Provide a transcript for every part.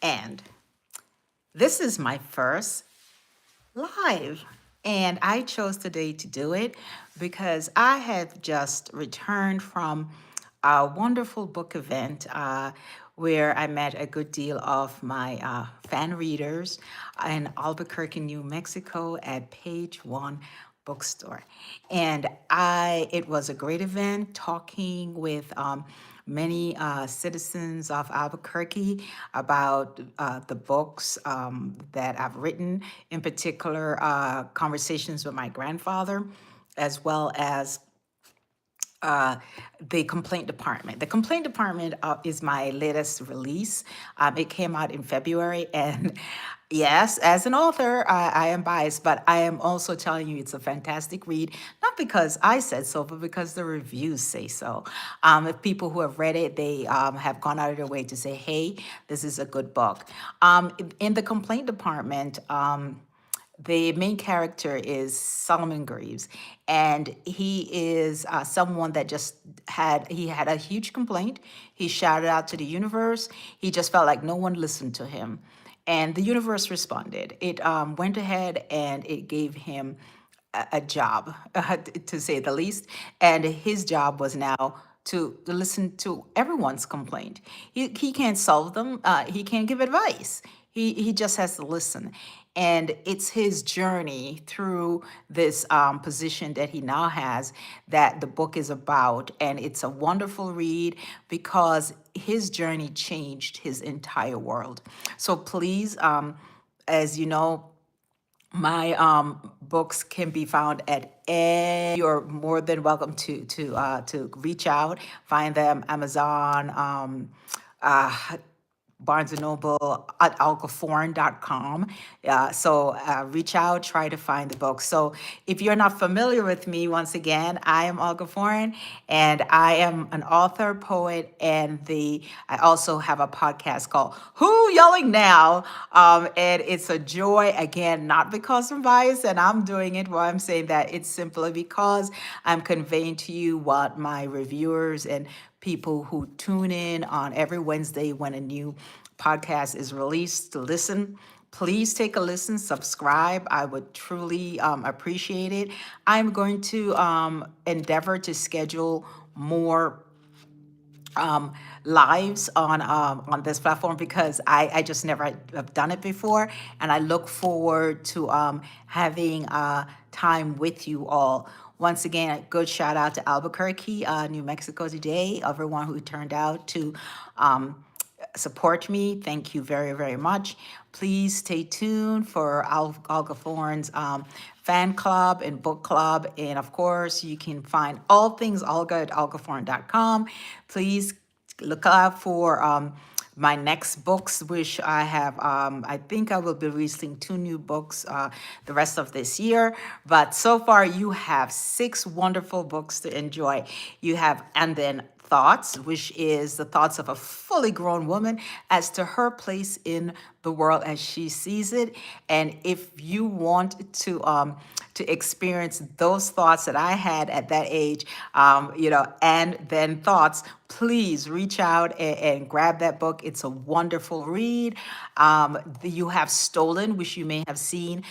And this is my first live. And I chose today to do it because I had just returned from a wonderful book event where I met a good deal of my fan readers in Albuquerque, New Mexico at Page One Bookstore. And it was a great event talking with many citizens of Albuquerque about the books that I've written, in particular, conversations with my grandfather, as well as uh, the complaint department. The complaint department is my latest release. It came out in February, and yes, as an author, I am biased, but I am also telling you it's a fantastic read. Not because I said so, but because the reviews say so. If people who have read it, they have gone out of their way to say, "Hey, this is a good book." In the complaint department. The main character is Solomon Greaves, and he is someone that he had a huge complaint. He shouted out to the universe. He just felt like no one listened to him, and the universe responded. It went ahead and it gave him a job, to say the least, and his job was now to listen to everyone's complaint. He can't solve them. He can't give advice. He just has to listen. And it's his journey through this position that he now has that the book is about. And it's a wonderful read because his journey changed his entire world. So please, as you know, my books can be found at you're more than welcome to reach out, find them Amazon, uh, Barnes& and Noble, at olgaforeign.com. Reach out, try to find the book. So if you're not familiar with me, once again, I am Olga Foreign, and I am an author, poet, and I also have a podcast called Who Yelling Now? And it's a joy, again, not because I'm biased and I'm doing it. Well, I'm saying that it's simply because I'm conveying to you what my reviewers and people who tune in on every Wednesday when a new podcast is released to listen. Please take a listen, subscribe. I would truly appreciate it. I'm going to endeavor to schedule more lives on this platform because I just never have done it before, and I look forward to having time with you all. Once again, a good shout out to Albuquerque, New Mexico today, everyone who turned out to support me. Thank you very, very much. Please stay tuned for Olga Foreign's fan club and book club. And of course, you can find all things Olga at olgaforeign.com. Please look out for my next books, which I have. I think I will be releasing 2 new books the rest of this year. But so far, you have 6 wonderful books to enjoy. You have, and then Thoughts, which is the thoughts of a fully grown woman as to her place in the world as she sees it. And if you want to experience those thoughts that I had at that age, and then Thoughts, please reach out and grab that book. It's a wonderful read. You have Stolen, which you may have seen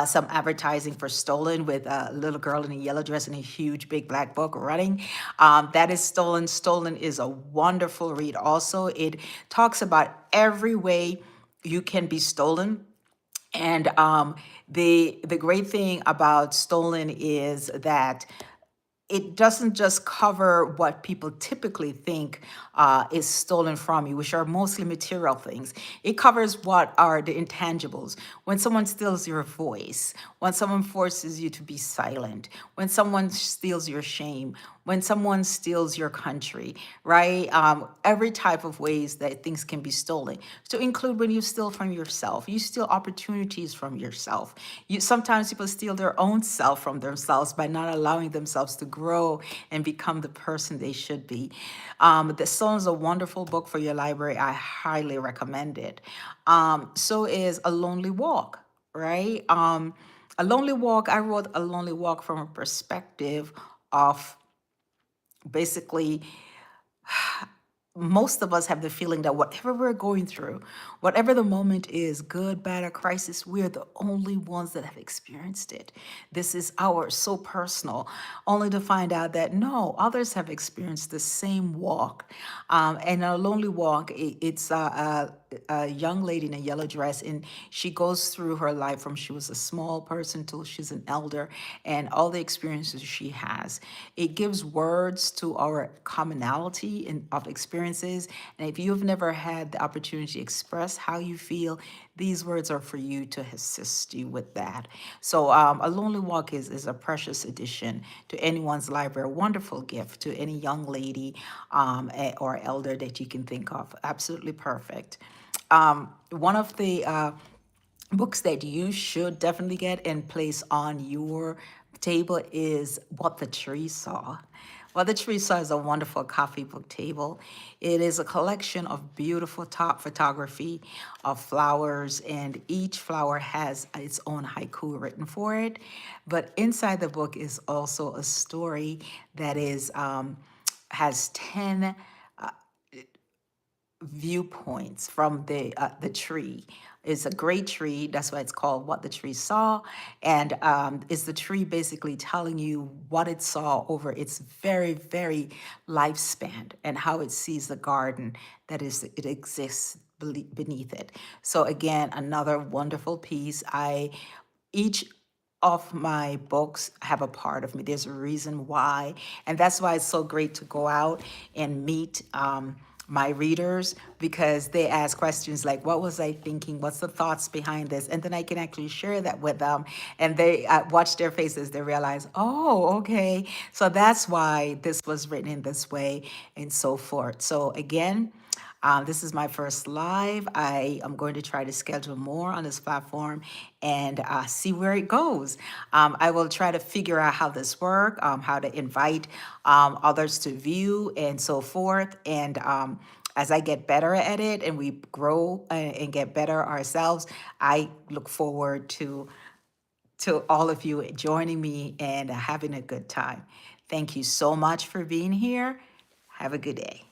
some advertising for Stolen with a little girl in a yellow dress and a huge big black book running. That is Stolen. Stolen is a wonderful read also. It talks about every way you can be stolen. And the great thing about Stolen is that it doesn't just cover what people typically think is stolen from you, which are mostly material things. It covers what are the intangibles. When someone steals your voice, when someone forces you to be silent, when someone steals your shame, when someone steals your country, right? Every type of ways that things can be stolen. To include when you steal from yourself, you steal opportunities from yourself. Sometimes people steal their own self from themselves by not allowing themselves to grow and become the person they should be. The Stolen is a wonderful book for your library. I highly recommend it. So is A Lonely Walk, right? A Lonely Walk, I wrote A Lonely Walk from a perspective of basically most of us have the feeling that whatever we're going through, whatever the moment is, good, bad, or crisis, we're the only ones that have experienced it. This is ours, so personal, only to find out that no, others have experienced the same walk. And a lonely walk, it's a young lady in a yellow dress, and she goes through her life from she was a small person till she's an elder, and all the experiences she has. It gives words to our commonality of experiences. And if you've never had the opportunity to express how you feel, these words are for you to assist you with that. So, A Lonely Walk is a precious addition to anyone's library, a wonderful gift to any young lady or elder that you can think of. Absolutely perfect. One of the books that you should definitely get and place on your table is What the Tree Saw. What the Tree Saw is a wonderful coffee book table. It is a collection of beautiful top photography of flowers, and each flower has its own haiku written for it. But inside the book is also a story that is has 10 viewpoints from the tree. It's a great tree. That's why it's called What the Tree Saw. And is the tree basically telling you what it saw over its very, very lifespan and how it sees the garden that is it exists beneath it. So again, another wonderful piece. I each of my books have a part of me. There's a reason why. And that's why it's so great to go out and meet my readers, because they ask questions like, what was I thinking? What's the thoughts behind this? And then I can actually share that with them. And they watch their faces. They realize, oh, okay. So that's why this was written in this way and so forth. So again, this is my first live. I am going to try to schedule more on this platform and see where it goes. I will try to figure out how this works, how to invite others to view and so forth. And as I get better at it and we grow and get better ourselves, I look forward to all of you joining me and having a good time. Thank you so much for being here. Have a good day.